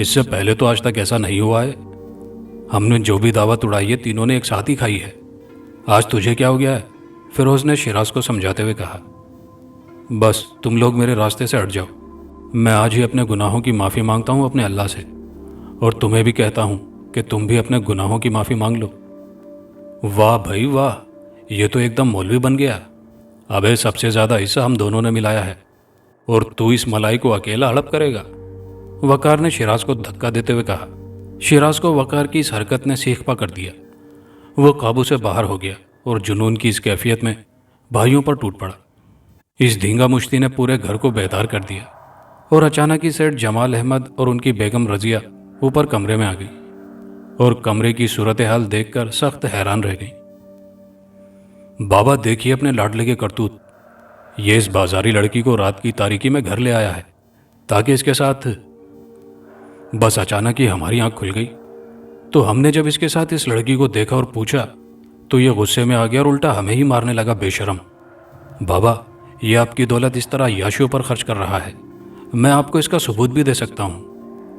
اس سے پہلے تو آج تک ایسا نہیں ہوا ہے. ہم نے جو بھی دعوت اڑائی ہے تینوں نے ایک ساتھ ہی کھائی ہے. آج تجھے کیا ہو گیا ہے؟ فیروز نے شیراز کو سمجھاتے ہوئے کہا. بس تم لوگ میرے راستے سے ہٹ جاؤ. میں آج ہی اپنے گناہوں کی معافی مانگتا ہوں اپنے اللہ سے، اور تمہیں بھی کہتا ہوں کہ تم بھی اپنے گناہوں کی معافی مانگ لو. واہ بھائی واہ، یہ تو ایک دم مولوی بن گیا. ابے سب سے زیادہ حصہ ہم دونوں نے ملایا ہے اور تو اس ملائی کو اکیلا ہڑپ کرے گا. وقار نے شیراز کو دھکا دیتے ہوئے کہا. شیراز کو وقار کی اس حرکت نے سیخ پا کر دیا. وہ قابو سے باہر ہو گیا اور جنون کی اس کیفیت میں بھائیوں پر ٹوٹ پڑا. اس دھینگا مشتی نے پورے گھر کو بیدار کر دیا اور اچانک ہی سیٹھ جمال احمد اور ان کی بیگم رضیہ اوپر کمرے میں آ گئی اور کمرے کی صورتحال دیکھ کر سخت حیران رہ گئی. بابا دیکھیے اپنے لاڈلے کے کرتوت. یہ اس بازاری لڑکی کو رات کی تاریکی میں گھر لے آیا ہے تاکہ اس کے ساتھ. بس اچانک ہی ہماری آنکھ کھل گئی تو ہم نے جب اس کے ساتھ اس لڑکی کو دیکھا اور پوچھا تو یہ غصے میں آ گیا اور الٹا ہمیں ہی مارنے لگا بے شرم. بابا یہ آپ کی دولت اس طرح عیاشیوں پر خرچ کر رہا ہے، میں آپ کو اس کا ثبوت بھی دے سکتا ہوں.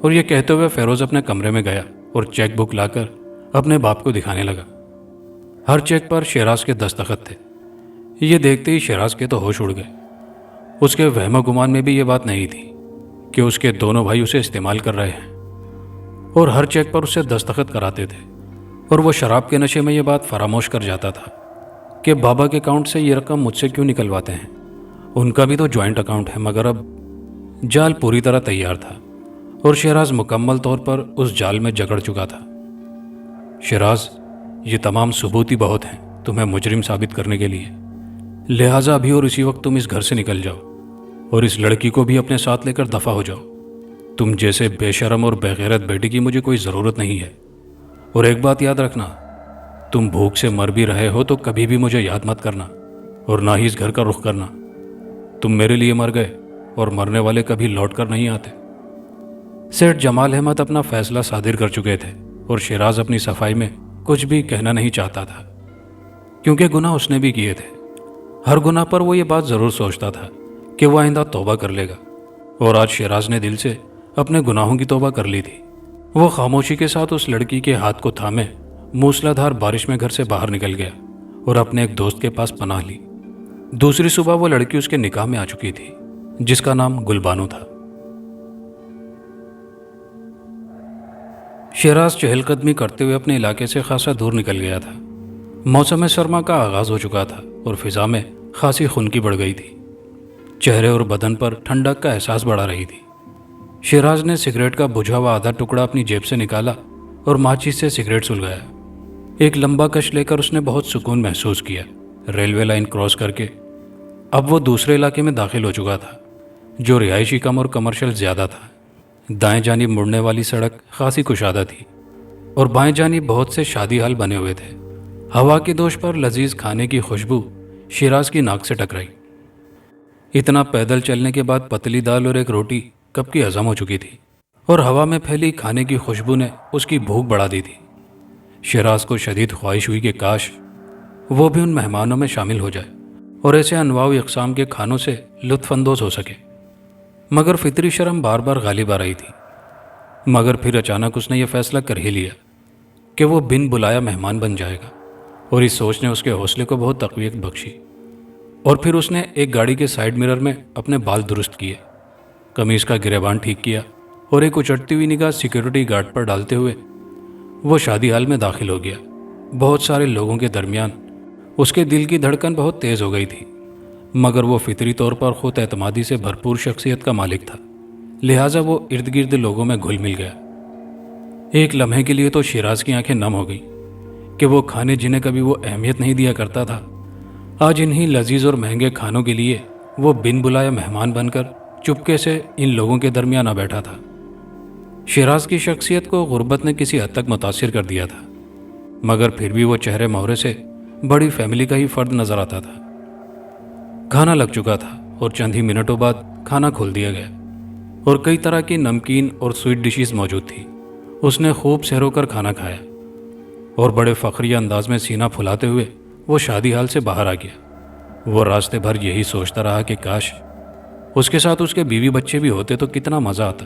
اور یہ کہتے ہوئے فیروز اپنے کمرے میں گیا اور چیک بک لا کر اپنے باپ کو دکھانے لگا. ہر چیک پر شیراز کے دستخط تھے. یہ دیکھتے ہی شیراز کے تو ہوش اڑ گئے. اس کے وہم و گمان میں بھی یہ بات نہیں تھی کہ اس کے دونوں بھائی اسے استعمال کر رہے ہیں اور ہر چیک پر اسے دستخط کراتے تھے. اور وہ شراب کے نشے میں یہ بات فراموش کر جاتا تھا کہ بابا کے اکاؤنٹ سے یہ رقم مجھ سے کیوں نکلواتے ہیں. ان کا بھی تو جوائنٹ اکاؤنٹ ہے. مگر اب جال پوری طرح تیار تھا اور شیراز مکمل طور پر اس جال میں جکڑ چکا تھا. شیراز یہ تمام ثبوت ہی بہت ہیں تمہیں مجرم ثابت کرنے کے لیے، لہٰذا ابھی اور اسی وقت تم اس گھر سے نکل جاؤ اور اس لڑکی کو بھی اپنے ساتھ لے کر دفع ہو جاؤ. تم جیسے بے شرم اور بے غیرت بیٹی کی مجھے کوئی ضرورت نہیں ہے. اور ایک بات یاد رکھنا، تم بھوک سے مر بھی رہے ہو تو کبھی بھی مجھے یاد مت کرنا اور نہ ہی اس گھر کا رخ کرنا. تم میرے لیے مر گئے اور مرنے والے کبھی لوٹ کر نہیں آتے. سیٹھ جمال احمد اپنا فیصلہ صادر کر چکے تھے اور شیراز اپنی صفائی میں کچھ بھی کہنا نہیں چاہتا تھا کیونکہ گناہ اس نے بھی کیے تھے. ہر گناہ پر وہ یہ بات ضرور سوچتا تھا کہ وہ آئندہ توبہ کر لے گا، اور آج شیراز نے دل سے اپنے گناہوں کی توبہ کر لی تھی. وہ خاموشی کے ساتھ اس لڑکی کے ہاتھ کو تھامے موسلا دھار بارش میں گھر سے باہر نکل گیا اور اپنے ایک دوست کے پاس پناہ لی. دوسری صبح وہ لڑکی اس کے نکاح میں آ چکی تھی جس کا نام گلبانو تھا. شیراز چہل قدمی کرتے ہوئے اپنے علاقے سے خاصا دور نکل گیا تھا. موسم سرما کا آغاز ہو چکا تھا اور فضا میں خاصی خنکی بڑھ گئی تھی. چہرے اور بدن پر ٹھنڈک کا احساس بڑھا رہی تھی. شیراز نے سگریٹ کا بجھا ہوا آدھا ٹکڑا اپنی جیب سے نکالا اور ماچس سے سگریٹ سلگایا. ایک لمبا کش لے کر اس نے بہت سکون محسوس کیا. ریلوے لائن کراس کر کے اب وہ دوسرے علاقے میں داخل ہو چکا تھا جو رہائشی کم اور کمرشل زیادہ تھا. دائیں جانب مڑنے والی سڑک خاصی کشادہ تھی اور بائیں جانب بہت سے شادی حال بنے ہوئے تھے. ہوا کی دوش پر لذیذ کھانے کی خوشبو شیراز کی ناک سے ٹکرائی. اتنا پیدل چلنے کے بعد پتلی دال اور ایک روٹی کب کی ہضم ہو چکی تھی اور ہوا میں پھیلی کھانے کی خوشبو نے اس کی بھوک بڑھا دی تھی. شیراز کو شدید خواہش ہوئی کہ کاش وہ بھی ان مہمانوں میں شامل ہو جائے اور ایسے انواع و اقسام کے کھانوں سے لطف اندوز ہو سکے. مگر فطری شرم بار بار غالب آ رہی تھی. مگر پھر اچانک اس نے یہ فیصلہ کر ہی لیا کہ وہ بن بلایا مہمان بن جائے گا، اور اس سوچ نے اس کے حوصلے کو بہت تقویت بخشی. اور پھر اس نے ایک گاڑی کے سائیڈ مرر میں اپنے بال درست کیے، قمیض کا گریبان ٹھیک کیا اور ایک اچٹتی ہوئی نگاہ سیکیورٹی گارڈ پر ڈالتے ہوئے وہ شادی حال میں داخل ہو گیا. بہت سارے لوگوں کے درمیان اس کے دل کی دھڑکن بہت تیز ہو گئی تھی، مگر وہ فطری طور پر خود اعتمادی سے بھرپور شخصیت کا مالک تھا، لہٰذا وہ ارد گرد لوگوں میں گھل مل گیا. ایک لمحے کے لیے تو شیراز کی آنکھیں نم ہو گئیں کہ وہ کھانے جنہیں کبھی وہ اہمیت نہیں دیا کرتا تھا، آج انہی لذیذ اور مہنگے کھانوں کے لیے وہ بن بلایا مہمان بن کر چپکے سے ان لوگوں کے درمیان آ بیٹھا تھا. شیراز کی شخصیت کو غربت نے کسی حد تک متاثر کر دیا تھا، مگر پھر بھی وہ چہرے مہرے سے بڑی فیملی کا ہی فرد نظر آتا تھا. کھانا لگ چکا تھا اور چند ہی منٹوں بعد کھانا کھول دیا گیا اور کئی طرح کی نمکین اور سویٹ ڈشز موجود تھی. اس نے خوب سہرو کر کھانا کھایا اور بڑے فخریہ انداز میں سینہ پھلاتے ہوئے وہ شادی حال سے باہر آ گیا. وہ راستے بھر یہی سوچتا رہا کہ کاش اس کے ساتھ اس کے بیوی بچے بھی ہوتے تو کتنا مزہ آتا.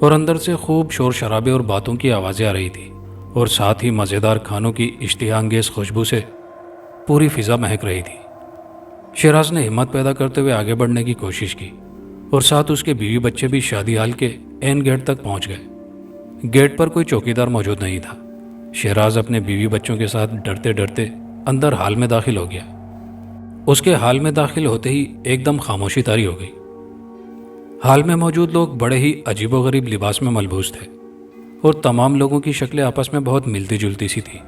اور اندر سے خوب شور شرابے اور باتوں کی آوازیں آ رہی تھی، اور ساتھ ہی مزیدار کھانوں کی اشتہا انگیز خوشبو سے پوری فضا مہک رہی تھی۔ شیراز نے ہمت پیدا کرتے ہوئے آگے بڑھنے کی کوشش کی، اور ساتھ اس کے بیوی بچے بھی شادی ہال کے عین گیٹ تک پہنچ گئے۔ گیٹ پر کوئی چوکیدار موجود نہیں تھا۔ شیراز اپنے بیوی بچوں کے ساتھ ڈرتے ڈرتے اندر ہال میں داخل ہو گیا۔ اس کے ہال میں داخل ہوتے ہی ایک دم خاموشی طاری ہو گئی۔ ہال میں موجود لوگ بڑے ہی عجیب و غریب لباس میں ملبوس تھے، اور تمام لوگوں کی شکلیں آپس میں بہت ملتی جلتی سی تھیں۔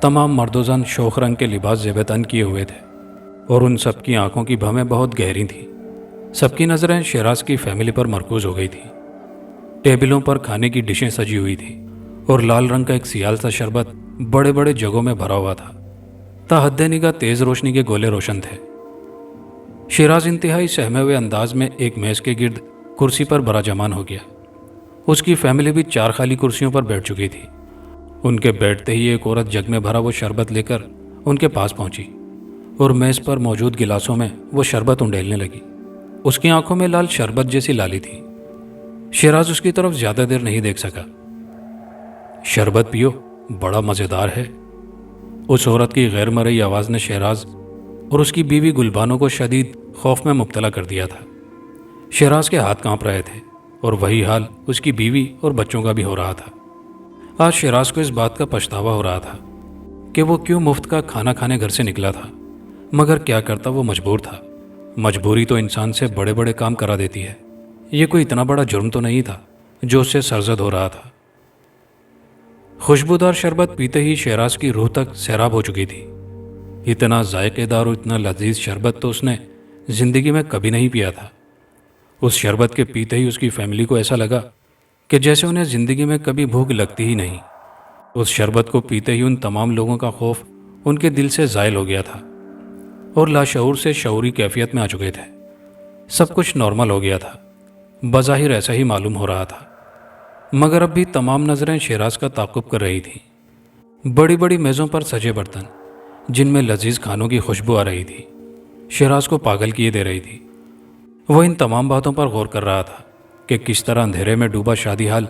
تمام مرد و زن شوخ رنگ کے لباس زیب تن کیے ہوئے تھے، اور ان سب کی آنکھوں کی بھویں بہت گہری تھیں۔ سب کی نظریں شیراز کی فیملی پر مرکوز ہو گئی تھیں۔ ٹیبلوں پر کھانے کی ڈشیں سجی ہوئی تھیں، اور لال رنگ کا ایک سیال سا شربت بڑے بڑے جگوں میں بھرا ہوا تھا۔ تا حد نگاہ تیز روشنی کے گولے روشن تھے۔ شیراز انتہائی سہمے ہوئے انداز میں ایک میز کے گرد کرسی پر براجمان ہو گیا۔ اس کی فیملی بھی 4 خالی کرسیوں پر بیٹھ چکی تھی۔ ان کے بیٹھتے ہی ایک عورت جگ میں بھرا وہ شربت لے کر ان کے پاس پہنچی، اور میز پر موجود گلاسوں میں وہ شربت انڈیلنے لگی۔ اس کی آنکھوں میں لال شربت جیسی لالی تھی۔ شیراز اس کی طرف زیادہ دیر نہیں دیکھ سکا۔ شربت پیو، بڑا مزیدار ہے۔ اس عورت کی غیر مرئی آواز نے شیراز اور اس کی بیوی گلبانو کو شدید خوف میں مبتلا کر دیا تھا۔ شیراز کے ہاتھ کانپ رہے تھے، اور وہی حال اس کی بیوی اور بچوں کا بھی ہو رہا تھا۔ آج شیراز کو اس بات کا پچھتاوا ہو رہا تھا کہ وہ کیوں مفت کا کھانا کھانے گھر سے نکلا تھا، مگر کیا کرتا، وہ مجبور تھا۔ مجبوری تو انسان سے بڑے بڑے کام کرا دیتی ہے۔ یہ کوئی اتنا بڑا جرم تو نہیں تھا جو اس سے سرزد ہو رہا تھا۔ خوشبودار شربت پیتے ہی شیراز کی روح تک سیراب ہو چکی تھی۔ اتنا ذائقے دار اور اتنا لذیذ شربت تو اس نے زندگی میں کبھی نہیں پیا تھا۔ اس شربت کے پیتے ہی اس کی فیملی کو ایسا لگا کہ جیسے انہیں زندگی میں کبھی بھوک لگتی ہی نہیں۔ اس شربت کو پیتے ہی ان تمام لوگوں کا خوف ان کے دل سے زائل ہو گیا تھا، اور لاشعور سے شعوری کیفیت میں آ چکے تھے۔ سب کچھ نارمل ہو گیا تھا، بظاہر ایسا ہی معلوم ہو رہا تھا، مگر اب بھی تمام نظریں شیراز کا تعاقب کر رہی تھیں۔ بڑی بڑی میزوں پر سجے برتن جن میں لذیذ کھانوں کی خوشبو آ رہی تھی، شیراز کو پاگل کیے دے رہی تھی۔ وہ ان تمام باتوں پر غور کر رہا تھا کہ کس طرح اندھیرے میں ڈوبا شادی ہال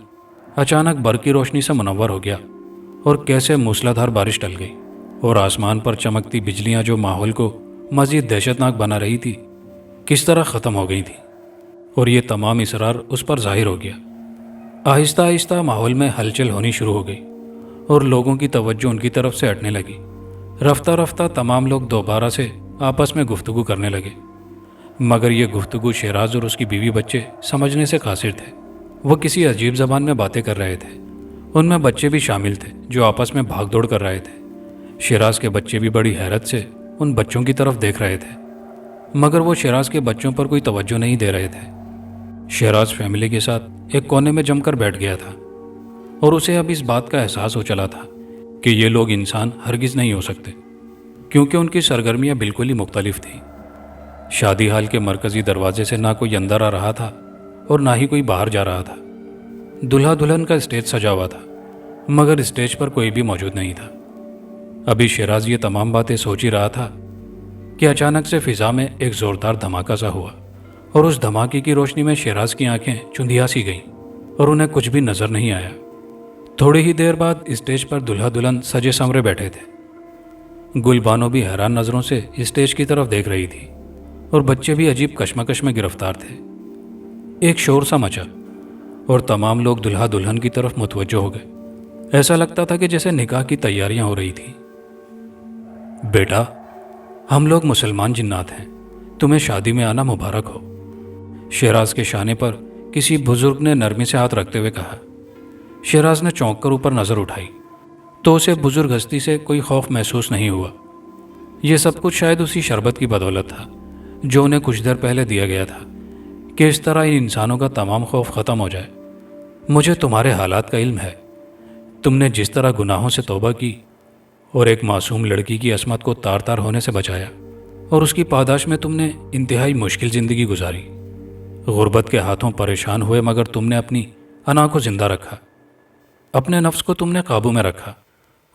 اچانک برق کی روشنی سے منور ہو گیا، اور کیسے موسلادھار بارش ٹل گئی، اور آسمان پر چمکتی بجلیاں جو ماحول کو مزید دہشتناک بنا رہی تھی کس طرح ختم ہو گئی تھی، اور یہ تمام اسرار اس پر ظاہر ہو گیا۔ آہستہ آہستہ ماحول میں ہلچل ہونی شروع ہو گئی، اور لوگوں کی توجہ ان کی طرف سے ہٹنے لگی۔ رفتہ رفتہ تمام لوگ دوبارہ سے آپس میں گفتگو کرنے لگے، مگر یہ گفتگو شیراز اور اس کی بیوی بچے سمجھنے سے قاصر تھے۔ وہ کسی عجیب زبان میں باتیں کر رہے تھے۔ ان میں بچے بھی شامل تھے جو آپس میں بھاگ دوڑ کر رہے تھے۔ شیراز کے بچے بھی بڑی حیرت سے ان بچوں کی طرف دیکھ رہے تھے، مگر وہ شیراز کے بچوں پر کوئی توجہ نہیں دے رہے تھے۔ شیراز فیملی کے ساتھ ایک کونے میں جم کر بیٹھ گیا تھا، اور اسے اب اس بات کا احساس ہو چلا تھا کہ یہ لوگ انسان ہرگز نہیں ہو سکتے، کیونکہ ان کی سرگرمیاں بالکل ہی مختلف تھیں۔ شادی ہال کے مرکزی دروازے سے نہ کوئی اندر آ رہا تھا اور نہ ہی کوئی باہر جا رہا تھا۔ دلہا دلہن کا اسٹیج سجا ہوا تھا، مگر اسٹیج پر کوئی بھی موجود نہیں تھا۔ ابھی شیراز یہ تمام باتیں سوچ ہی رہا تھا کہ اچانک سے فضا میں ایک زوردار دھماکہ سا ہوا، اور اس دھماکے کی روشنی میں شیراز کی آنکھیں چندھیا سی گئیں، اور انہیں کچھ بھی نظر نہیں آیا۔ تھوڑی ہی دیر بعد اسٹیج پر دلہا دلہن سجے سنورے بیٹھے تھے۔ گلبانو بھی حیران نظروں سے اسٹیج کی طرف دیکھ رہی تھی، اور بچے بھی عجیب کشمکش میں گرفتار تھے۔ ایک شور سا مچا، اور تمام لوگ دلہا دلہن کی طرف متوجہ ہو گئے۔ ایسا لگتا تھا کہ جیسے نکاح کی تیاریاں ہو رہی تھیں۔ بیٹا، ہم لوگ مسلمان جنات ہیں، تمہیں شادی میں آنا مبارک ہو، شیراز کے شانے پر کسی بزرگ نے نرمی سے ہاتھ رکھتے ہوئے کہا۔ شیراز نے چونک کر اوپر نظر اٹھائی تو اسے بزرگ ہستی سے کوئی خوف محسوس نہیں ہوا۔ یہ سب کچھ شاید اسی شربت کی بدولت تھا جو انہیں کچھ دیر پہلے دیا گیا تھا، کہ اس طرح ان انسانوں کا تمام خوف ختم ہو جائے۔ مجھے تمہارے حالات کا علم ہے۔ تم نے جس طرح گناہوں سے توبہ کی اور ایک معصوم لڑکی کی عصمت کو تار تار ہونے سے بچایا، اور اس کی پاداش میں تم نے انتہائی مشکل زندگی گزاری، غربت کے ہاتھوں پریشان ہوئے، مگر تم نے اپنی انا کو زندہ رکھا، اپنے نفس کو تم نے قابو میں رکھا،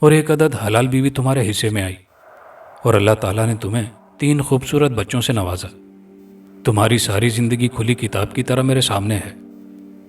اور ایک عدد حلال بیوی تمہارے حصے میں آئی، اور اللہ تعالیٰ نے تمہیں 3 خوبصورت بچوں سے نوازا۔ تمہاری ساری زندگی کھلی کتاب کی طرح میرے سامنے ہے۔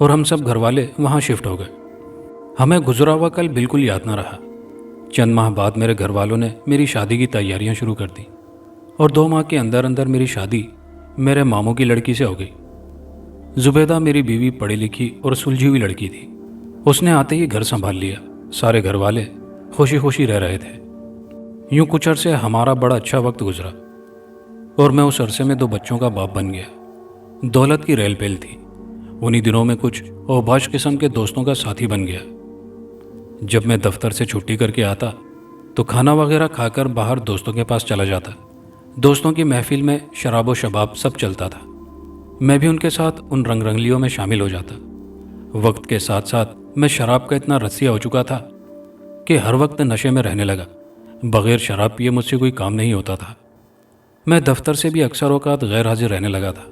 اور ہم سب گھر والے وہاں شفٹ ہو گئے۔ ہمیں گزرا ہوا کل بالکل یاد نہ رہا۔ چند ماہ بعد میرے گھر والوں نے میری شادی کی تیاریاں شروع کر دیں اور 2 ماہ کے اندر اندر میری شادی میرے ماموں کی لڑکی سے ہو گئی۔ زبیدہ میری بیوی پڑھی لکھی اور سلجھی ہوئی لڑکی تھی۔ اس نے آتے ہی گھر سنبھال لیا۔ سارے گھر والے خوشی خوشی رہ رہے تھے۔ یوں کچھ عرصے ہمارا بڑا اچھا وقت گزرا اور میں اس عرصے میں 2 بچوں کا باپ بن گیا۔ دولت کی ریل پیل تھی۔ انہی دنوں میں کچھ اوباش قسم کے دوستوں کا ساتھی بن گیا۔ جب میں دفتر سے چھٹی کر کے آتا تو کھانا وغیرہ کھا کر باہر دوستوں کے پاس چلا جاتا۔ دوستوں کی محفل میں شراب و شباب سب چلتا تھا۔ میں بھی ان کے ساتھ ان رنگ رنگلیوں میں شامل ہو جاتا۔ وقت کے ساتھ ساتھ میں شراب کا اتنا رسیا ہو چکا تھا کہ ہر وقت نشے میں رہنے لگا۔ بغیر شراب پیے مجھ سے کوئی کام نہیں ہوتا تھا۔ میں دفتر سے بھی اکثر اوقات غیر حاضر رہنے لگا تھا۔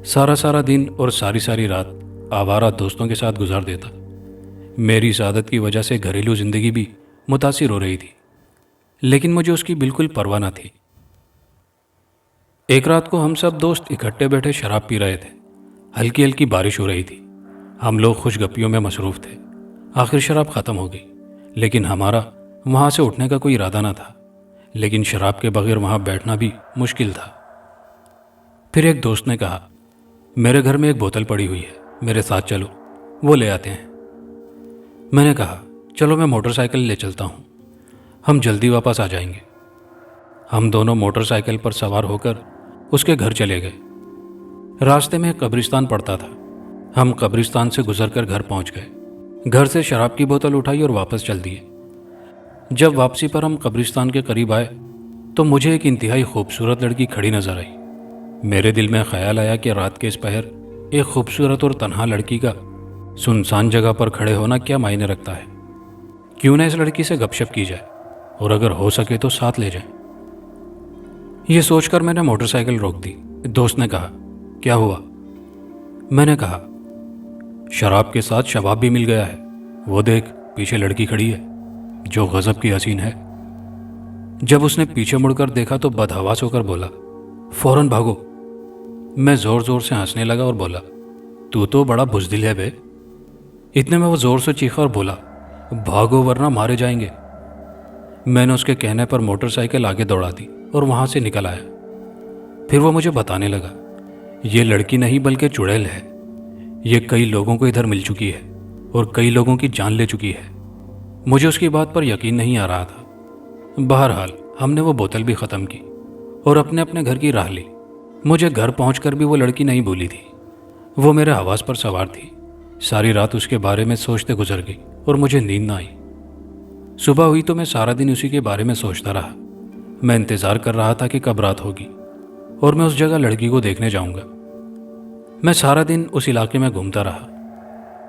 سارا دن اور ساری رات آوارہ دوستوں کے ساتھ گزار دیتا۔ میری اس عادت کی وجہ سے گھریلو زندگی بھی متاثر ہو رہی تھی، لیکن مجھے اس کی بالکل پرواہ نہ تھی۔ ایک رات کو ہم سب دوست اکٹھے بیٹھے شراب پی رہے تھے۔ ہلکی ہلکی بارش ہو رہی تھی۔ ہم لوگ خوش گپیوں میں مصروف تھے۔ آخر شراب ختم ہو گئی، لیکن ہمارا وہاں سے اٹھنے کا کوئی ارادہ نہ تھا۔ لیکن شراب کے بغیر وہاں بیٹھنا بھی مشکل تھا۔ پھر ایک دوست نے کہا، میرے گھر میں ایک بوتل پڑی ہوئی ہے، میرے ساتھ چلو، وہ لے آتے ہیں۔ میں نے کہا، چلو میں موٹر سائیکل لے چلتا ہوں، ہم جلدی واپس آ جائیں گے۔ ہم دونوں موٹر سائیکل پر سوار ہو کر اس کے گھر چلے گئے۔ راستے میں ایک قبرستان پڑتا تھا۔ ہم قبرستان سے گزر کر گھر پہنچ گئے۔ گھر سے شراب کی بوتل اٹھائی اور واپس چل دیے۔ جب واپسی پر ہم قبرستان کے قریب آئے تو مجھے ایک انتہائی خوبصورت لڑکی کھڑی نظر آئی۔ میرے دل میں خیال آیا کہ رات کے اس پہر ایک خوبصورت اور تنہا لڑکی کا سنسان جگہ پر کھڑے ہونا کیا معنی رکھتا ہے۔ کیوں نہ اس لڑکی سے گپ شپ کی جائے اور اگر ہو سکے تو ساتھ لے جائیں۔ یہ سوچ کر میں نے موٹر سائیکل روک دی۔ دوست نے کہا، کیا ہوا؟ میں نے کہا، شراب کے ساتھ شباب بھی مل گیا ہے، وہ دیکھ پیچھے لڑکی کھڑی ہے جو غضب کی حسین ہے۔ جب اس نے پیچھے مڑ کر دیکھا تو بدحواس ہو کر بولا، فوراً بھاگو۔ میں زور زور سے ہنسنے لگا اور بولا، تو بڑا بزدل ہے بے۔ اتنے میں وہ زور سے چیخا اور بولا، بھاگو ورنہ مارے جائیں گے۔ میں نے اس کے کہنے پر موٹر سائیکل آگے دوڑا دی اور وہاں سے نکل آیا۔ پھر وہ مجھے بتانے لگا، یہ لڑکی نہیں بلکہ چڑیل ہے، یہ کئی لوگوں کو ادھر مل چکی ہے اور کئی لوگوں کی جان لے چکی ہے۔ مجھے اس کی بات پر یقین نہیں آ رہا تھا۔ بہرحال ہم نے وہ بوتل بھی ختم کی اور اپنے اپنے گھر کی راہ لی۔ مجھے گھر پہنچ کر بھی وہ لڑکی نہیں بھولی تھی۔ وہ میرے حواس پر سوار تھی۔ ساری رات اس کے بارے میں سوچتے گزر گئی اور مجھے نیند نہ آئی۔ صبح ہوئی تو میں سارا دن اسی کے بارے میں سوچتا رہا۔ میں انتظار کر رہا تھا کہ کب رات ہوگی اور میں اس جگہ لڑکی کو دیکھنے جاؤں گا۔ میں سارا دن اس علاقے میں گھومتا رہا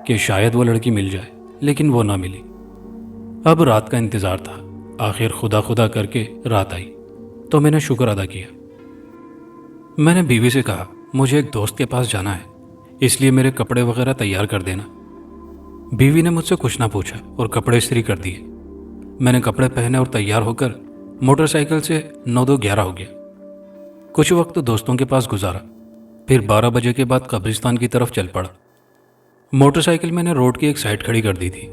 کہ شاید وہ لڑکی مل جائے، لیکن وہ نہ ملی۔ اب رات کا انتظار تھا۔ آخر خدا خدا کر کے رات آئی تو میں نے شکر ادا کیا۔ میں نے بیوی سے کہا، مجھے ایک دوست کے پاس جانا ہے، اس لیے میرے کپڑے وغیرہ تیار کر دینا۔ بیوی نے مجھ سے کچھ نہ پوچھا اور کپڑے استری کر دیے۔ میں نے کپڑے پہنے اور تیار ہو کر موٹر سائیکل سے 9-2-11 ہو گیا۔ کچھ وقت دوستوں کے پاس گزارا، پھر 12 بجے کے بعد قبرستان کی طرف چل پڑا۔ موٹر سائیکل میں نے روڈ کی ایک سائڈ کھڑی کر دی تھی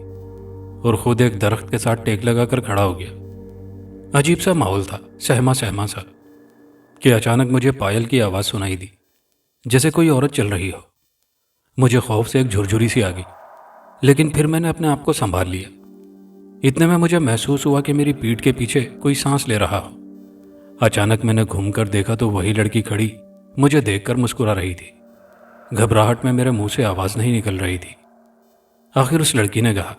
اور خود ایک درخت کے ساتھ ٹیک لگا کر کھڑا ہو گیا۔ عجیب سا ماحول تھا، سہما سا، کہ اچانک مجھے پائل کی آواز سنائی دی، جیسے کوئی عورت چل رہی ہو۔ مجھے خوف سے ایک جھرجھری سی آ گئی، لیکن پھر میں نے اپنے آپ کو سنبھال لیا۔ اتنے میں مجھے محسوس ہوا کہ میری پیٹھ کے پیچھے کوئی سانس لے رہا ہو۔ اچانک میں نے گھوم کر دیکھا تو وہی لڑکی کھڑی مجھے دیکھ کر مسکرا رہی تھی۔ گھبراہٹ میں میرے منہ سے آواز نہیں نکل رہی تھی۔ آخر اس لڑکی نے کہا،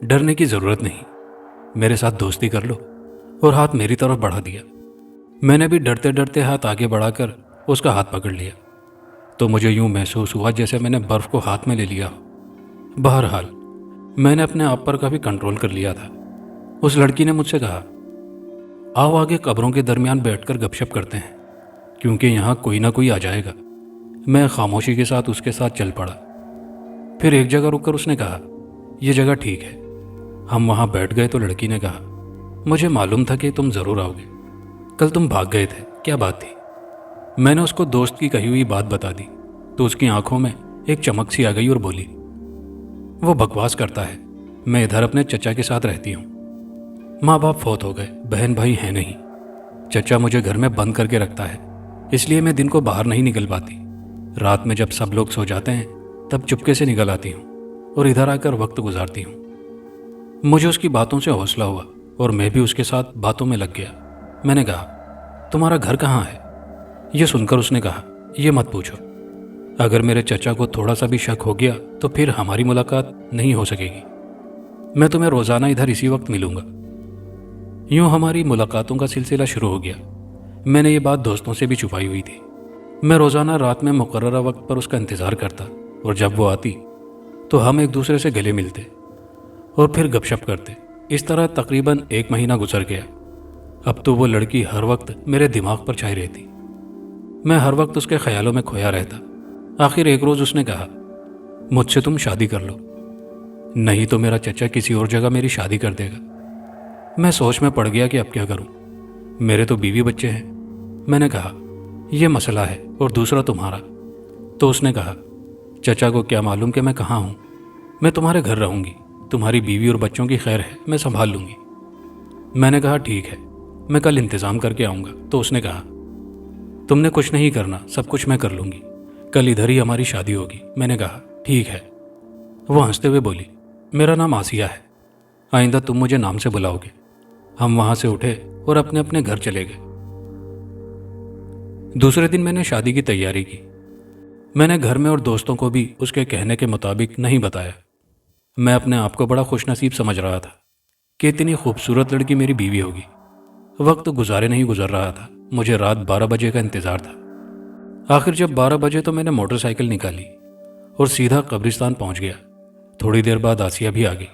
ڈرنے کی ضرورت نہیں، میرے ساتھ دوستی کر لو، اور ہاتھ میری طرف بڑھا دیا۔ میں نے بھی ڈرتے ڈرتے ہاتھ آگے بڑھا کر اس کا ہاتھ پکڑ لیا تو مجھے یوں محسوس ہوا جیسے میں نے برف کو ہاتھ میں لے لیا ہو۔ بہرحال میں نے اپنے آپ پر کافی کنٹرول کر لیا تھا۔ اس لڑکی نے مجھ سے کہا، آؤ آگے قبروں کے درمیان بیٹھ کر گپ شپ کرتے ہیں، کیونکہ یہاں کوئی نہ کوئی آ جائے گا۔ میں خاموشی کے ساتھ اس کے ساتھ چل پڑا۔ پھر ایک جگہ رک کر اس نے کہا، یہ جگہ ٹھیک ہے۔ ہم وہاں بیٹھ گئے تو لڑکی نے کہا، مجھے معلوم تھا کہ تم ضرور آؤ گے، کل تم بھاگ گئے تھے، کیا بات تھی؟ میں نے اس کو دوست کی کہی ہوئی بات بتا دی تو اس کی آنکھوں میں ایک چمک سی آ گئی اور بولی، وہ بکواس کرتا ہے، میں ادھر اپنے چچا کے ساتھ رہتی ہوں۔ ماں باپ فوت ہو گئے، بہن بھائی ہیں نہیں۔ چچا مجھے گھر میں بند کر کے رکھتا ہے، اس لیے میں دن کو باہر نہیں نکل پاتی۔ رات میں جب سب لوگ سو جاتے ہیں تب چپکے سے نکل آتی ہوں اور ادھر آ کر وقت گزارتی ہوں۔ مجھے اس کی باتوں سے حوصلہ ہوا اور میں بھی اس کے ساتھ باتوں میں لگ گیا۔ میں نے کہا، تمہارا گھر کہاں ہے؟ یہ سن کر اس نے کہا، یہ مت پوچھو، اگر میرے چچا کو تھوڑا سا بھی شک ہو گیا تو پھر ہماری ملاقات نہیں ہو سکے گی۔ میں تمہیں روزانہ ادھر اسی وقت ملوں گا۔ یوں ہماری ملاقاتوں کا سلسلہ شروع ہو گیا۔ میں نے یہ بات دوستوں سے بھی چھپائی ہوئی تھی۔ میں روزانہ رات میں مقررہ وقت پر اس کا انتظار کرتا اور جب وہ آتی تو ہم ایک دوسرے سے گلے ملتے اور پھر گپ شپ کرتے۔ اس طرح تقریباً 1 مہینہ گزر گیا۔ اب تو وہ لڑکی ہر وقت میرے دماغ پر چھائی رہتی، میں ہر وقت اس کے خیالوں میں کھویا رہتا۔ آخر ایک روز اس نے کہا، مجھ سے تم شادی کر لو، نہیں تو میرا چچا کسی اور جگہ میری شادی کر دے گا۔ میں سوچ میں پڑ گیا کہ اب کیا کروں، میرے تو بیوی بچے ہیں۔ میں نے کہا، یہ مسئلہ ہے اور دوسرا تمہارا۔ تو اس نے کہا، چچا کو کیا معلوم کہ میں کہاں ہوں، میں تمہارے گھر رہوں گی، تمہاری بیوی اور بچوں کی خیر ہے، میں سنبھال لوں گی۔ میں نے کہا، ٹھیک ہے، میں کل انتظام کر کے آؤں گا۔ تو اس نے کہا، تم نے کچھ نہیں کرنا، سب کچھ میں کر لوں گی، کل ادھر ہی ہماری شادی ہوگی۔ میں نے کہا، ٹھیک ہے۔ وہ ہنستے ہوئے بولی، میرا نام آسیہ ہے، آئندہ تم مجھے نام سے بلاؤ گے۔ ہم وہاں سے اٹھے اور اپنے اپنے گھر چلے گئے۔ دوسرے دن میں نے شادی کی تیاری کی۔ میں نے گھر میں اور دوستوں کو بھی اس کے کہنے کے مطابق نہیں بتایا۔ میں اپنے آپ کو بڑا خوش نصیب سمجھ رہا تھا کہ اتنی خوبصورت لڑکی میری بیوی ہوگی۔ وقت گزارے نہیں گزر رہا تھا، مجھے رات 12 بجے کا انتظار تھا۔ آخر جب 12 بجے تو میں نے موٹر سائیکل نکالی اور سیدھا قبرستان پہنچ گیا۔ تھوڑی دیر بعد آسیہ بھی آ گئی،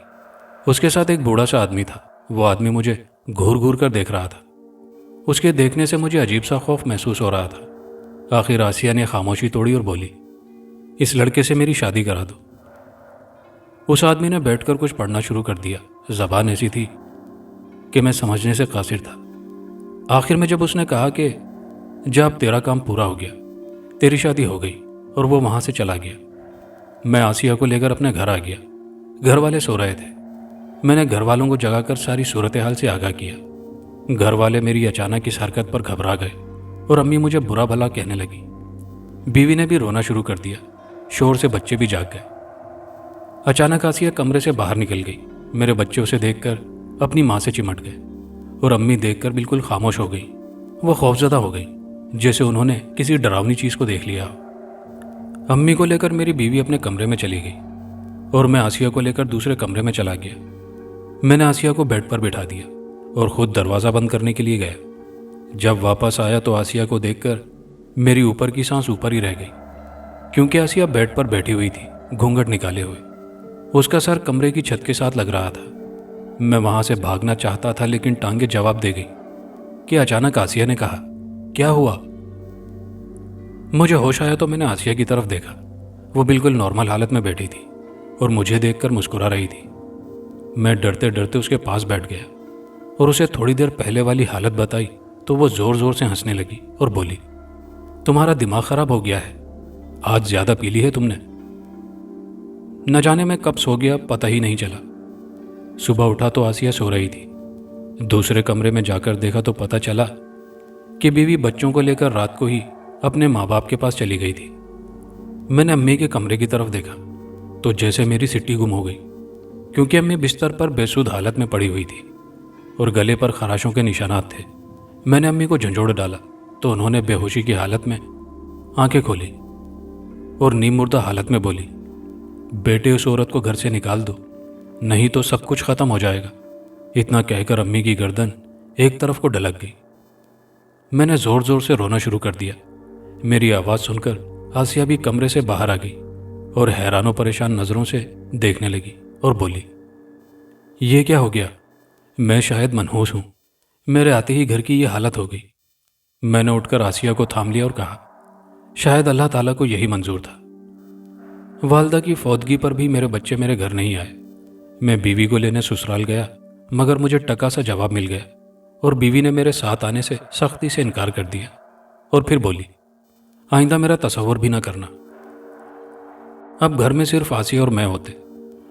اس کے ساتھ ایک بوڑھا سا آدمی تھا۔ وہ آدمی مجھے گھور گھور کر دیکھ رہا تھا، اس کے دیکھنے سے مجھے عجیب سا خوف محسوس ہو رہا تھا۔ آخر آسیہ نے خاموشی توڑی اور بولی، اس لڑکے سے میری شادی کرا دو۔ اس آدمی نے بیٹھ کر کچھ پڑھنا شروع کر دیا، زبان ایسی تھی کہ میں سمجھنے سے قاصر تھا۔ آخر میں جب اس نے کہا کہ جب تیرا کام پورا ہو گیا، تیری شادی ہو گئی، اور وہ وہاں سے چلا گیا، میں آسیہ کو لے کر اپنے گھر آ گیا۔ گھر والے سو رہے تھے۔ میں نے گھر والوں کو جگا کر ساری صورتحال سے آگاہ کیا۔ گھر والے میری اچانک اس حرکت پر گھبرا گئے اور امی مجھے برا بھلا کہنے لگی۔ بیوی نے بھی رونا شروع کر دیا، شور سے بچے بھی جاگ گئے۔ اچانک آسیہ کمرے سے باہر نکل گئی۔ میرے بچے اسے دیکھ کر اپنی ماں سے چمٹ گئے اور امی دیکھ کر بالکل خاموش ہو گئی۔ وہ خوفزدہ ہو گئی، جیسے انہوں نے کسی ڈراؤنی چیز کو دیکھ لیا ہو۔ امی کو لے کر میری بیوی اپنے کمرے میں چلی گئی اور میں آسیہ کو لے کر دوسرے کمرے میں چلا گیا۔ میں نے آسیہ کو بیڈ پر بٹھا دیا اور خود دروازہ بند کرنے کے لیے گیا۔ جب واپس آیا تو آسیہ کو دیکھ کر میری اوپر کی سانس اوپر ہی رہ گئی، کیونکہ آسیہ بیڈ پر بیٹھی ہوئی تھی، گھونگھٹ نکالے ہوئے۔ اس کا سر کمرے کی چھت کے ساتھ لگ رہا تھا۔ میں وہاں سے بھاگنا چاہتا تھا لیکن ٹانگیں جواب دے گئی کہ اچانک آسیہ نے کہا، کیا ہوا؟ مجھے ہوش آیا تو میں نے آسیہ کی طرف دیکھا۔ وہ بالکل نارمل حالت میں بیٹھی تھی اور مجھے دیکھ کر مسکرا رہی تھی۔ میں ڈرتے ڈرتے اس کے پاس بیٹھ گیا اور اسے تھوڑی دیر پہلے والی حالت بتائی تو وہ زور زور سے ہنسنے لگی اور بولی، تمہارا دماغ خراب ہو گیا ہے، آج زیادہ پی لی ہے تم نے۔ نہ جانے میں کب سو گیا پتہ ہی نہیں چلا۔ صبح اٹھا تو آسیہ سو رہی تھی۔ دوسرے کمرے میں جا کر دیکھا تو پتہ چلا کہ بیوی بچوں کو لے کر رات کو ہی اپنے ماں باپ کے پاس چلی گئی تھی۔ میں نے امی کے کمرے کی طرف دیکھا تو جیسے میری سٹی گم ہو گئی، کیونکہ امی بستر پر بے سود حالت میں پڑی ہوئی تھی اور گلے پر خراشوں کے نشانات تھے۔ میں نے امی کو جھنجھوڑ ڈالا تو انہوں نے بے ہوشی کی حالت میں آنکھیں کھولی اور نیم مردہ حالت میں بولی، بیٹے اس عورت کو گھر سے نکال دو، نہیں تو سب کچھ ختم ہو جائے گا۔ اتنا کہہ کر امی کی گردن ایک طرف کو ڈلک گئی۔ میں نے زور زور سے رونا شروع کر دیا۔ میری آواز سن کر آسیہ بھی کمرے سے باہر آ گئی اور حیران و پریشان نظروں سے دیکھنے لگی اور بولی، یہ کیا ہو گیا؟ میں شاید منحوس ہوں، میرے آتے ہی گھر کی یہ حالت ہو گئی۔ میں نے اٹھ کر آسیہ کو تھام لیا اور کہا، شاید اللہ تعالیٰ کو یہی منظور تھا۔ والدہ کی فوتگی پر بھی میرے بچے میرے گھر نہیں آئے۔ میں بیوی کو لینے سسرال گیا مگر مجھے ٹکا سا جواب مل گیا اور بیوی نے میرے ساتھ آنے سے سختی سے انکار کر دیا اور پھر بولی، آئندہ میرا تصور بھی نہ کرنا۔ اب گھر میں صرف آسیہ اور میں ہوتے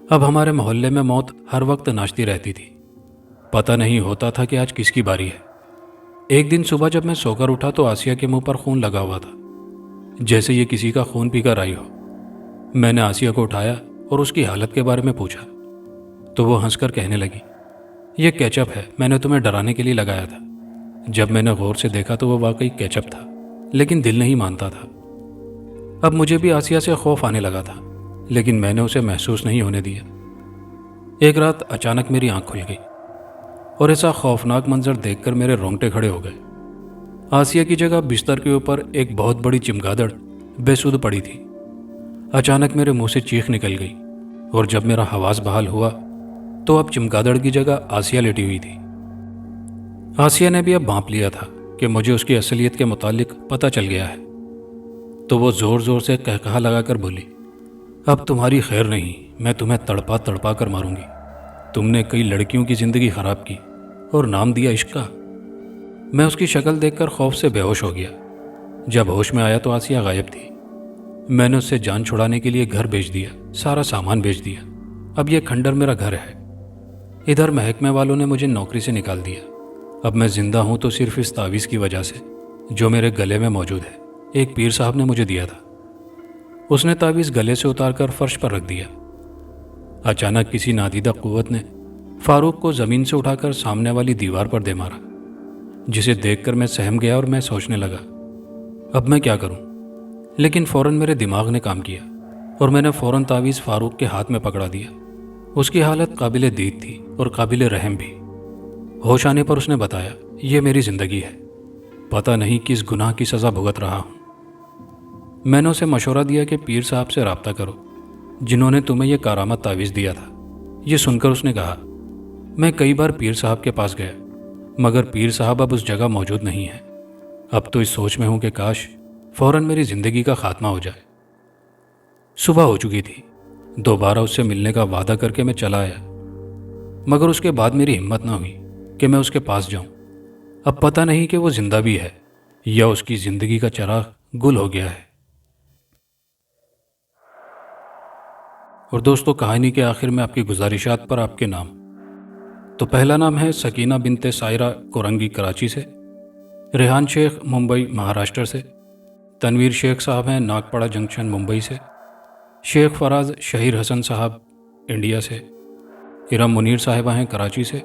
اب ہمارے محلے میں موت ہر وقت ناچتی رہتی تھی، پتہ نہیں ہوتا تھا کہ آج کس کی باری ہے۔ ایک دن صبح جب میں سو کر اٹھا تو آسیہ کے منہ پر خون لگا ہوا تھا، جیسے یہ کسی کا خون پی کر آئی ہو۔ میں نے آسیہ کو اٹھایا اور اس کی حالت کے بارے میں پوچھا تو وہ ہنس کر کہنے لگی، یہ کیچپ ہے، میں نے تمہیں ڈرانے کے لیے لگایا تھا۔ جب میں نے غور سے دیکھا تو وہ واقعی کیچپ تھا، لیکن دل نہیں مانتا تھا۔ اب مجھے بھی آسیہ سے خوف آنے لگا تھا، لیکن میں نے اسے محسوس نہیں ہونے دیا۔ ایک رات اچانک میری آنکھ کھل گئی اور ایسا خوفناک منظر دیکھ کر میرے رونگٹے کھڑے ہو گئے۔ آسیہ کی جگہ بستر کے اوپر ایک بہت بڑی چمگادڑ بے سود پڑی تھی۔ اچانک میرے منہ سے چیخ نکل گئی، اور جب میرا حواس بحال ہوا تو اب چمگادڑ کی جگہ آسیہ لیٹی ہوئی تھی۔ آسیہ نے بھی اب بھانپ لیا تھا کہ مجھے اس کی اصلیت کے متعلق پتہ چل گیا ہے، تو وہ زور زور سے قہقہا لگا کر بولی، اب تمہاری خیر نہیں، میں تمہیں تڑپا تڑپا کر ماروں گی۔ تم نے کئی لڑکیوں کی زندگی خراب کی اور نام دیا عشق کا۔ میں اس کی شکل دیکھ کر خوف سے بے ہوش ہو گیا۔ جب ہوش میں آیا تو آسیہ غائب تھی۔ میں نے اس سے جان چھڑانے کے لیے گھر بیچ دیا، سارا سامان بیچ دیا۔ اب یہ کھنڈر میرا گھر ہے۔ ادھر محکمے والوں نے مجھے نوکری سے نکال دیا۔ اب میں زندہ ہوں تو صرف اس تعویذ کی وجہ سے جو میرے گلے میں موجود ہے۔ ایک پیر صاحب نے مجھے دیا تھا۔ اس نے تعویذ گلے سے اتار کر فرش پر رکھ دیا۔ اچانک کسی نادیدہ قوت نے فاروق کو زمین سے اٹھا کر سامنے والی دیوار پر دے مارا، جسے دیکھ کر میں سہم گیا اور میں سوچنے لگا اب میں کیا کروں۔ لیکن فوراً میرے دماغ نے کام کیا اور میں نے فوراً تعویذ فاروق کے ہاتھ میں پکڑا دیا۔ اس کی حالت قابل دید تھی اور قابل رحم بھی۔ ہوش آنے پر اس نے بتایا، یہ میری زندگی ہے، پتہ نہیں کس گناہ کی سزا بھگت رہا ہوں۔ میں نے اسے مشورہ دیا کہ پیر صاحب سے رابطہ کرو جنہوں نے تمہیں یہ کارآمد تعویذ دیا تھا۔ یہ سن کر اس نے کہا، میں کئی بار پیر صاحب کے پاس گیا، مگر پیر صاحب اب اس جگہ موجود نہیں ہیں۔ اب تو اس سوچ میں ہوں کہ کاش فوراً میری زندگی کا خاتمہ ہو جائے۔ صبح ہو چکی تھی۔ دوبارہ اس سے ملنے کا وعدہ کر کے میں چلا آیا، مگر اس کے بعد میری ہمت نہ ہوئی کہ میں اس کے پاس جاؤں۔ اب پتہ نہیں کہ وہ زندہ بھی ہے یا اس کی زندگی کا چراغ گل ہو گیا ہے۔ اور دوستو، کہانی کے آخر میں آپ کی گزارشات پر آپ کے نام۔ تو پہلا نام ہے سکینہ بنت سائرہ کورنگی کراچی سے، ریحان شیخ ممبئی مہاراشٹر سے، تنویر شیخ صاحب ہیں ناگپڑا جنکشن ممبئی سے، شیخ فراز شہیر حسن صاحب انڈیا سے، ارم منیر صاحبہ ہیں کراچی سے،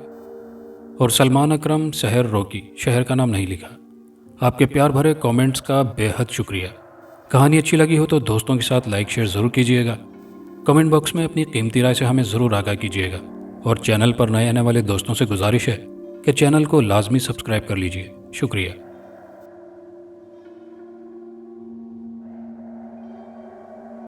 اور سلمان اکرم سحر روکی، شہر کا نام نہیں لکھا۔ آپ کے پیار بھرے کامنٹس کا بے حد شکریہ۔ کہانی اچھی لگی ہو تو دوستوں کے ساتھ لائک شیئر ضرور کیجیے گا۔ کمنٹ باکس میں اپنی قیمتی رائے سے ہمیں ضرور آگاہ کیجیے گا، اور چینل پر نئے آنے والے دوستوں سے گزارش ہے کہ چینل کو لازمی سبسکرائب کر لیجیے۔ شکریہ۔